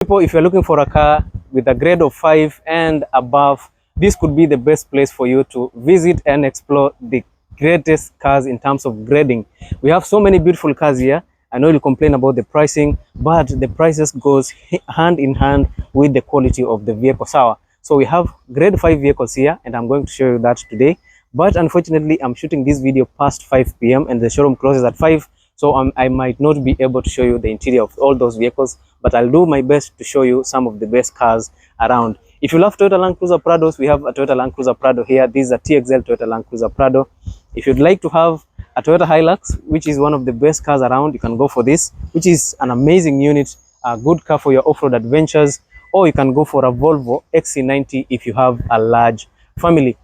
People, if you're looking for a car with a grade of 5 and above, this could be the best place for you to visit and explore the greatest cars in terms of grading. We have so many beautiful cars here. I know you'll complain about the pricing, but the prices goes hand in hand with the quality of the vehicle. So we have grade 5 vehicles here, and I'm going to show you that today. But unfortunately, I'm shooting this video past 5 p.m. and the showroom closes at 5. So I might not be able to show you the interior of all those vehicles, but I'll do my best to show you some of the best cars around. If you love Toyota Land Cruiser Prados, we have a Toyota Land Cruiser Prado here. This is a TXL Toyota Land Cruiser Prado. If you'd like to have a Toyota Hilux, which is one of the best cars around, you can go for this, which is an amazing unit, a good car for your off-road adventures, or you can go for a Volvo XC40 if you have a large family.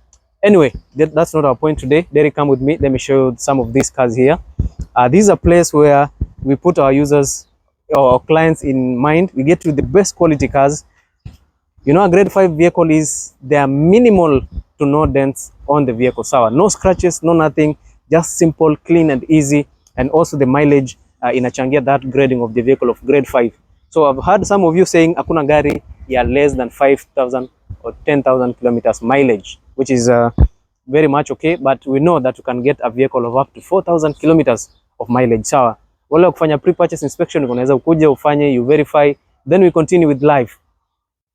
Anyway, that's not our point today. Derek, come with me. Let me show you some of these cars here. This is a place where we put our users or our clients in mind. We get to the best quality cars. You know, a grade 5 vehicle is, there are minimal to no dents on the vehicle. So no scratches, no nothing, just simple, clean and easy. And also the mileage inachangia that grading of the vehicle of grade 5. So I've heard some of you saying akuna gari ya less than 5,000 or 10,000 kilometers mileage, which is very much okay, but we know that you can get a vehicle of up to 4,000 kilometers of mileage. Sawa, wale kufanya pre-purchase inspection, unaweza ukuje ufanye, you verify, then we continue with life.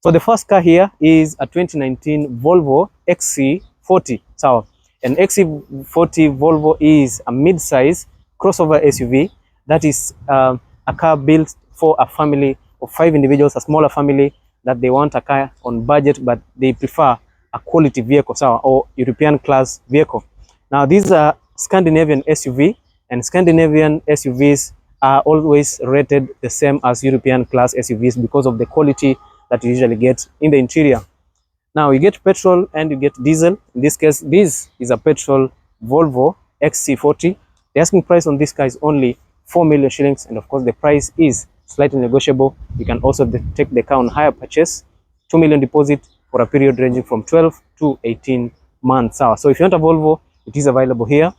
So the first car here is a 2019 Volvo XC40. Sawa, an XC40 Volvo is a mid-size crossover SUV that is a car built for a family of 5 individuals, a smaller family that they want a car on budget, but they prefer a quality vehicle, or European class vehicle. Now these are Scandinavian SUV, and Scandinavian SUVs are always rated the same as European class SUVs because of the quality that you usually get in the interior. Now you get petrol and you get diesel. In this case, this is a petrol Volvo XC40. The asking price on this car is only 4 million shillings, and of course the price is slightly negotiable. You can also take the car on hire purchase, 2 million deposit for a period ranging from 12 to 18 months. So if you want a Volvo, it is available here.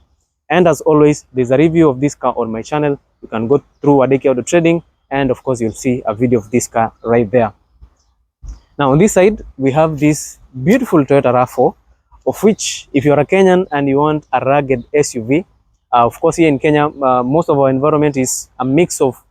And as always, there's a review of this car on my channel. You can go through Wadeki Auto Trading, and of course you'll see a video of this car right there. Now on this side, we have this beautiful Toyota RAV4, of which if you're a Kenyan and you want a rugged SUV, of course here in Kenya, most of our environment is a mix of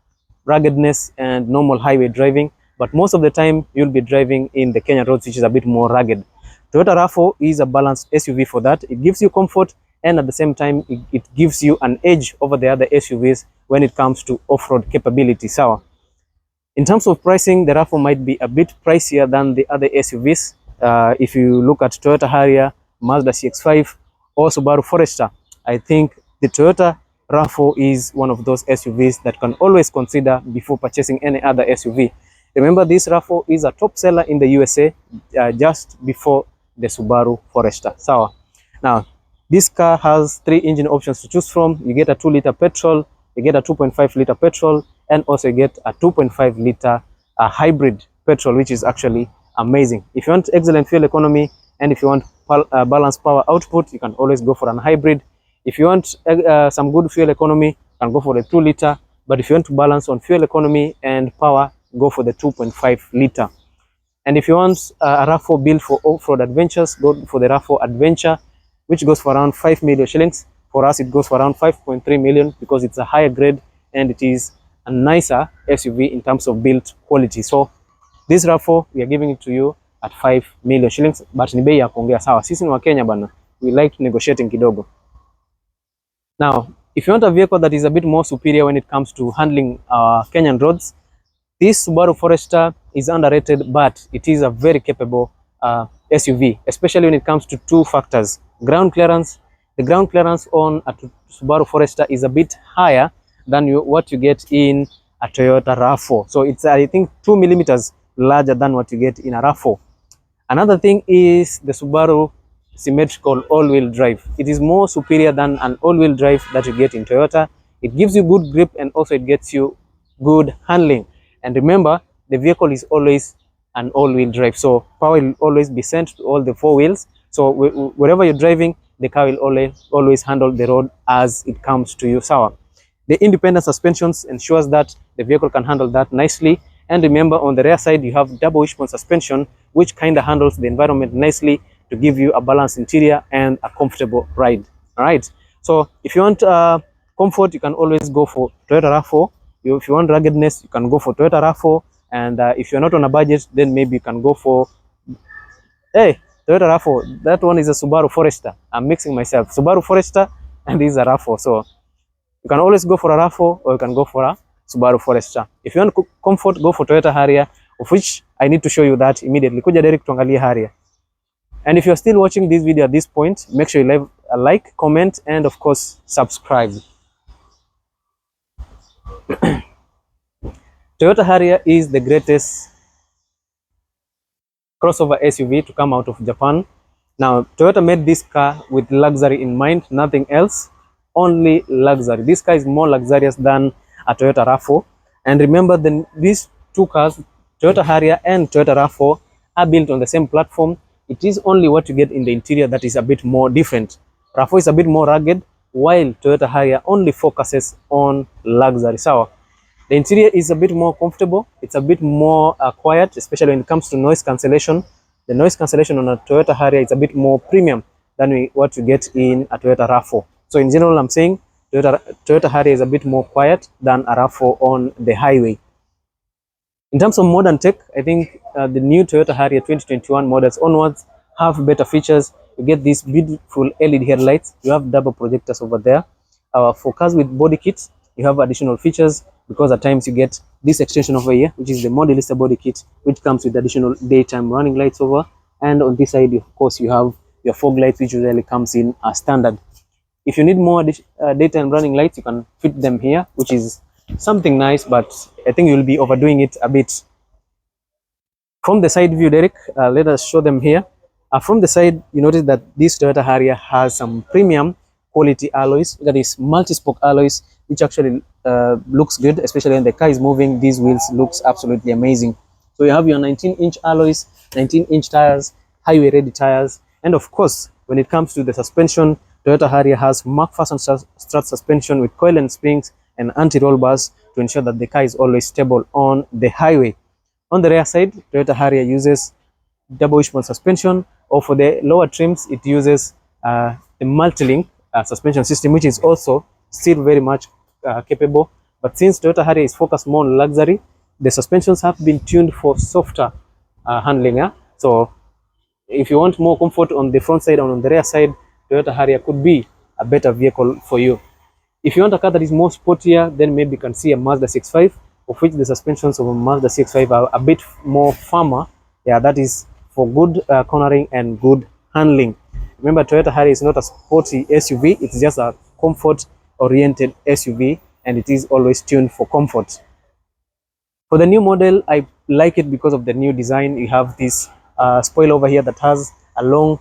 ruggedness and normal highway driving, but most of the time you'll be driving in the Kenyan roads, which is a bit more rugged. Toyota RAV4 is a balanced SUV for that. It gives you comfort, and at the same time it gives you an edge over the other SUVs when it comes to off-road capability. So in terms of pricing, the RAV4 might be a bit pricier than the other SUVs. If you look at Toyota Harrier, Mazda CX-5 or Subaru Forester, I think the Toyota RAV4 is one of those SUVs that can always consider before purchasing any other SUV. Remember, this RAV4 is a top seller in the USA, just before the Subaru Forester. So now this car has 3 engine options to choose from. You get a 2-liter petrol, you get a 2.5-liter petrol, and also you get a 2.5-liter hybrid petrol, which is actually amazing. If you want excellent fuel economy and if you want balanced power output, you can always go for an hybrid. If you want some good fuel economy, you can go for the 2-liter. But if you want to balance on fuel economy and power, go for the 2.5-liter. And if you want a RAV4 built for off-road adventures, go for the RAV4 Adventure, which goes for around 5 million shillings. For us, it goes for around 5.3 million because it's a higher grade and it is a nicer SUV in terms of build quality. So this RAV4, we are giving it to you at 5 million shillings, but ni bei ya kuongea. Sawa, sisi ni wa Kenya bana, we like negotiating kidogo. Now, if you want a vehicle that is a bit more superior when it comes to handling Kenyan roads, this Subaru Forester is underrated, but it is a very capable SUV, especially when it comes to 2 factors. Ground clearance. The ground clearance on a Subaru Forester is a bit higher than what you get in a Toyota RAV4. So it's, I think, 2 millimeters larger than what you get in a RAV4. Another thing is the Subaru symmetrical all-wheel drive. It is more superior than an all-wheel drive that you get in Toyota. It gives you good grip and also it gets you good handling. And remember, the vehicle is always an all-wheel drive, so power will always be sent to all the 4 wheels. So wherever you're driving, the car will always handle the road as it comes to you. Sawa. The independent suspensions ensures that the vehicle can handle that nicely, And remember, on the rear side, you have double wishbone suspension, which kind of handles the environment nicely to give you a balanced interior and a comfortable ride. All right. So if you want comfort, you can always go for Toyota RAV4. If you want ruggedness, you can go for Toyota RAV4. And if you're not on a budget, then maybe you can go for, hey, Toyota RAV4. That one is a Subaru Forester. I'm mixing myself. Subaru Forester and this is a RAV4. So you can always go for a RAV4 or you can go for a Subaru Forester. If you want comfort, go for Toyota Harrier, of which I need to show you that immediately. Kuja direct tuangalie Harrier. And if you're still watching this video at this point, make sure you leave a like, comment, and of course, subscribe. Toyota Harrier is the greatest crossover SUV to come out of Japan. Now, Toyota made this car with luxury in mind, nothing else, only luxury. This car is more luxurious than a Toyota RAV4. And remember, these two cars, Toyota Harrier and Toyota RAV4, are built on the same platform. It is only what you get in the interior that is a bit more different. RAV4 is a bit more rugged, while Toyota Harrier only focuses on luxury. So the interior is a bit more comfortable. It's a bit more quiet, especially when it comes to noise cancellation. The noise cancellation on a Toyota Harrier is a bit more premium than what you get in a Toyota RAV4. So in general, I'm saying Toyota Harrier is a bit more quiet than a RAV4 on the highway. In terms of modern tech, I think the new Toyota Harrier 2021 models onwards have better features. You get these beautiful LED headlights. You have double projectors over there. For cars with body kits, you have additional features because at times you get this extension over here, which is the Modelista body kit, which comes with additional daytime running lights over. And on this side, of course, you have your fog lights, which usually comes in as standard. If you need more daytime running lights, you can fit them here, which is something nice, but I think you'll be overdoing it a bit. From the side view, Derek, let us show them here. From the side, you notice that this Toyota Harrier has some premium quality alloys. That is multi-spoke alloys, which actually looks good, especially when the car is moving. These wheels looks absolutely amazing. So you have your 19-inch alloys, 19-inch tires, highway-ready tires, and of course, when it comes to the suspension, Toyota Harrier has McPherson strut suspension with coil and springs and anti-roll bars to ensure that the car is always stable on the highway. On the rear side, Toyota Harrier uses double wishbone suspension, or for the lower trims, it uses the multi-link suspension system, which is also still very much capable. But since Toyota Harrier is focused more on luxury, the suspensions have been tuned for softer handling. So if you want more comfort on the front side and on the rear side, Toyota Harrier could be a better vehicle for you. If you want a car that is more sportier, then maybe you can see a Mazda 6.5, of which the suspensions of a Mazda 6.5 are a bit more firmer. Yeah, that is for good cornering and good handling. Remember, Toyota Harrier is not a sporty SUV, it's just a comfort-oriented SUV, and it is always tuned for comfort. For the new model, I like it because of the new design. You have this spoiler over here that has a long,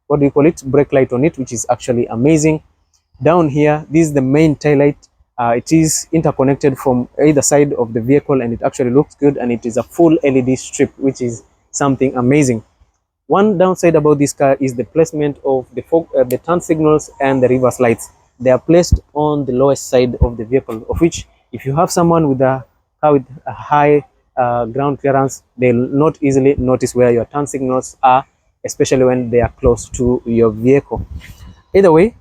brake light on it, which is actually amazing. Down here, this is the main tail light. It is interconnected from either side of the vehicle, and it actually looks good, and it is a full LED strip, which is something amazing. One downside about this car is the placement of the turn signals and the reverse lights. They are placed on the lowest side of the vehicle, of which if you have someone with a car with a high ground clearance, they'll not easily notice where your turn signals are, especially when they are close to your vehicle. Either way,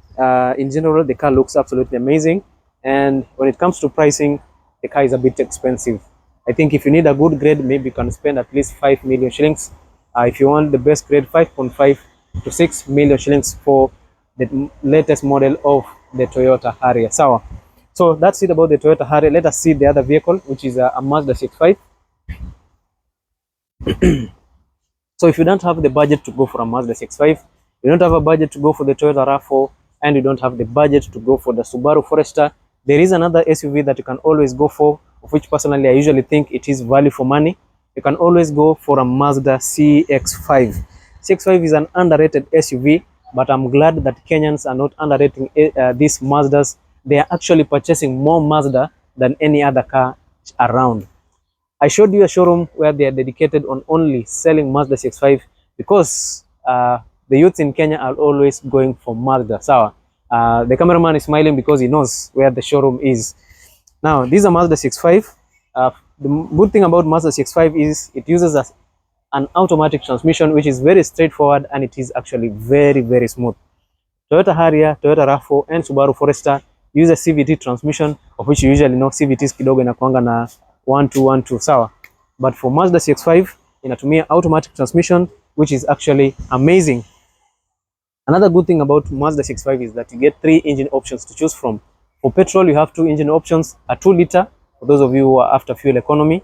in general, the car looks absolutely amazing, and when it comes to pricing, the car is a bit expensive. I think if you need a good grade, maybe you can spend at least 5 million shillings. If you want the best grade, 5.5 to 6 million shillings for the latest model of the Toyota Harrier. So that's it about the Toyota Harrier. Let us see the other vehicle, which is a Mazda 6.5. So if you don't have the budget to go for a Mazda 6.5, you don't have a budget to go for the Toyota RAV4, and you don't have the budget to go for the Subaru Forester, there is another SUV that you can always go for, of which personally I usually think it is value for money. You can always go for a Mazda CX-5. CX-5 is an underrated SUV, but I'm glad that Kenyans are not underrating these Mazdas. They are actually purchasing more Mazda than any other car around. I showed you a showroom where they are dedicated on only selling Mazda CX-5 because the youths in Kenya are always going for Mazda. The cameraman is smiling because he knows where the showroom is. Now, this is a Mazda 6.5. The good thing about Mazda CX-5 is it uses an automatic transmission, which is very straightforward, and it is actually very, very smooth. Toyota Harrier, Toyota RAV4 and Subaru Forester use a CVT transmission, of which you usually know CVTs kidogo inakuanga na 1-2-1-2 sawa. But for Mazda CX-5 inatumia automatic transmission, which is actually amazing. Another good thing about Mazda CX-5 is that you get 3 engine options to choose from. For petrol, you have 2 engine options, a 2-liter for those of you who are after fuel economy,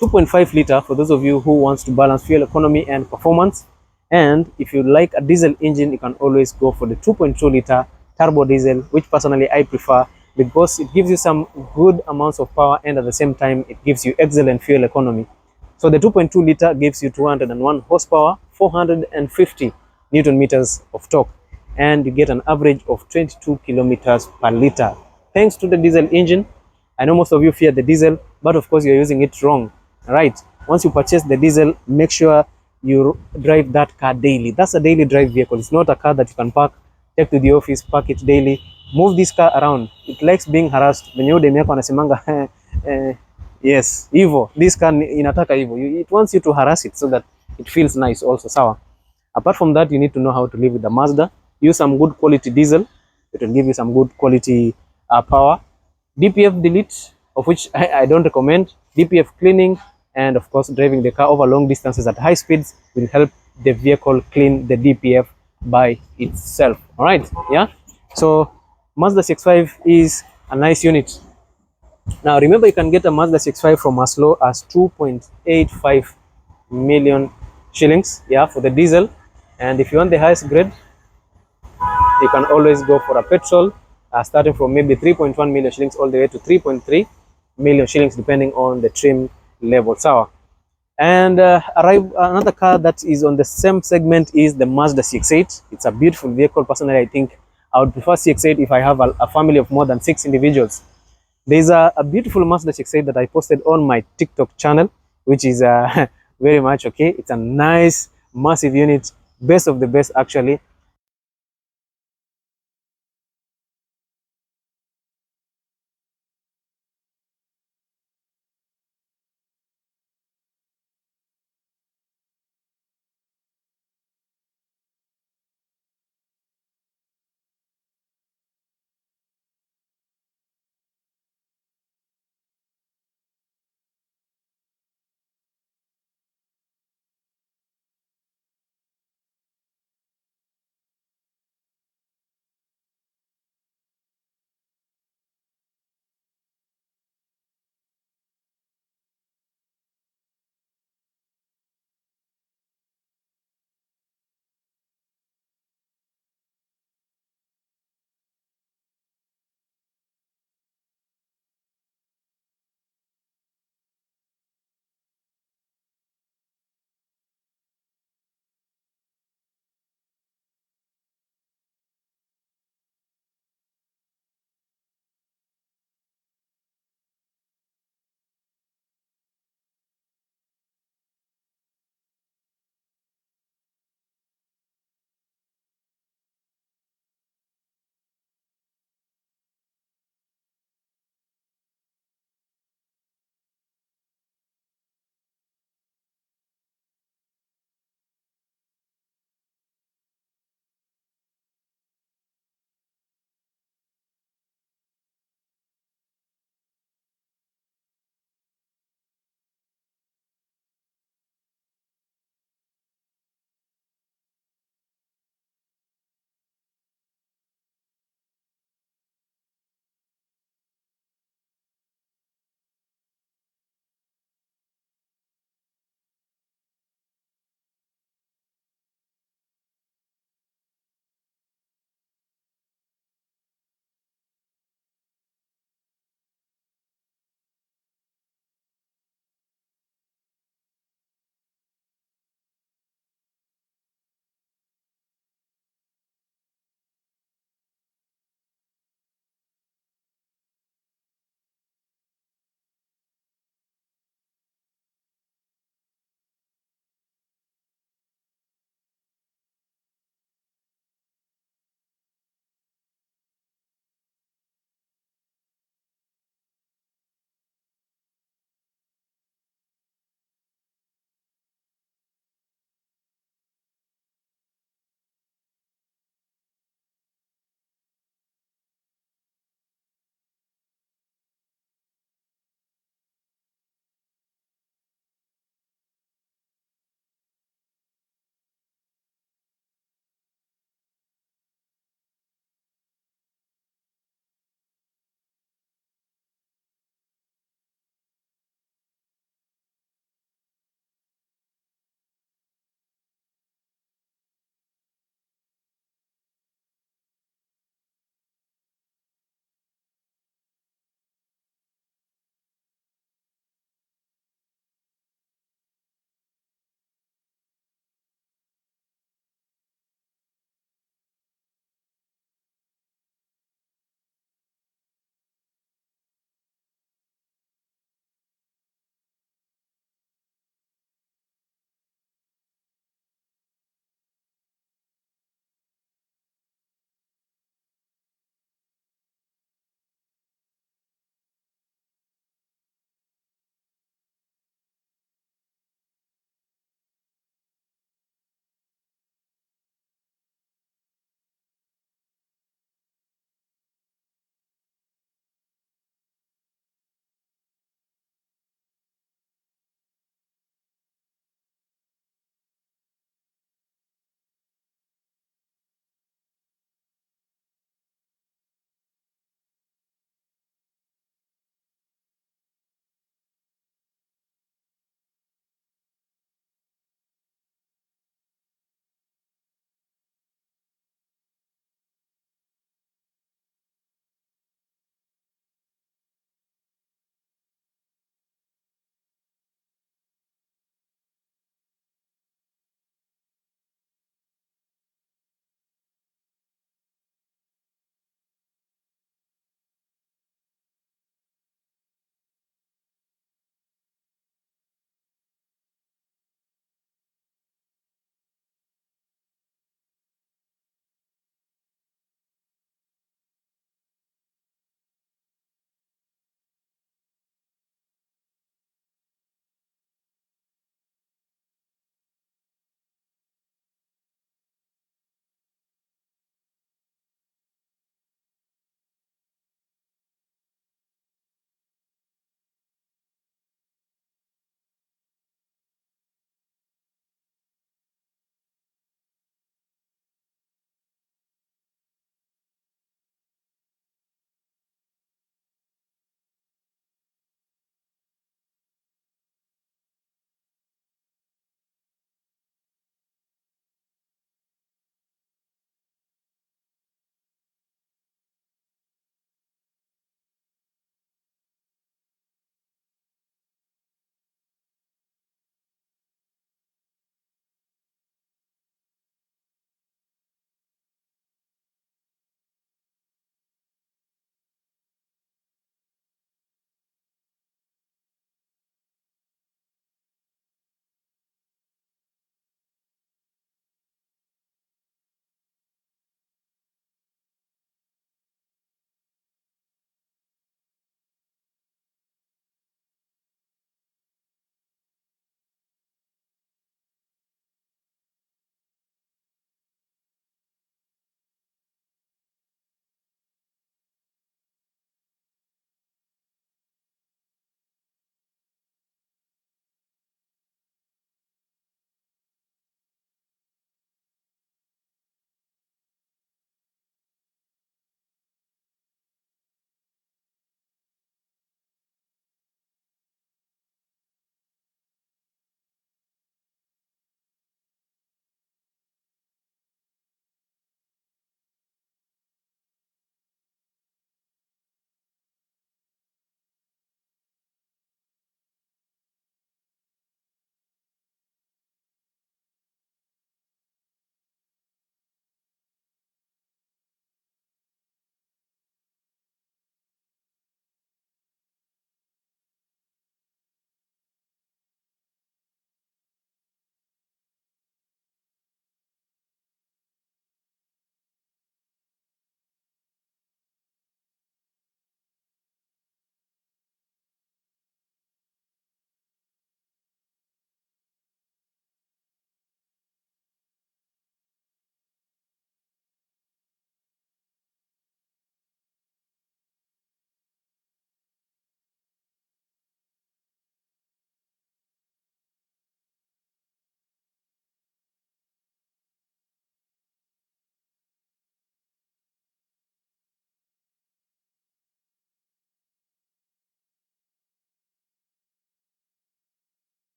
2.5-liter for those of you who wants to balance fuel economy and performance. And if you like a diesel engine, you can always go for the 2.2-liter turbo diesel, which personally I prefer because it gives you some good amounts of power and at the same time it gives you excellent fuel economy. So the 2.2-liter gives you 201 horsepower, 450 Newton meters of torque, and you get an average of 22 kilometers per liter. Thanks to the diesel engine. I know most of you fear the diesel, but of course you're using it wrong. Right? Once you purchase the diesel, make sure you drive that car daily. That's a daily drive vehicle. It's not a car that you can park, take to the office, park it daily. Move this car around. It likes being harassed. Yes, hivyo. This car inataka hivyo. It wants you to harass it so that it feels nice also. Sawa. Apart from that, you need to know how to live with the Mazda. Use some good quality diesel. It will give you some good quality power. DPF delete, of which I don't recommend. DPF cleaning, and of course driving the car over long distances at high speeds will help the vehicle clean the DPF by itself. All right, yeah. So Mazda CX-5 is a nice unit. Now remember, you can get a Mazda CX-5 from as low as 2.85 million shillings, yeah, for the diesel. And if you want the highest grade, you can always go for a petrol, starting from maybe 3.1 million shillings all the way to 3.3 million shillings, depending on the trim level. Sawa. And another car that is on the same segment is the Mazda CX-8. It's a beautiful vehicle. Personally, I think I would prefer CX-8 if I have a family of more than 6 individuals. There's a beautiful Mazda CX-8 that I posted on my TikTok channel, which is very much okay. It's a nice, massive unit, best of the best actually.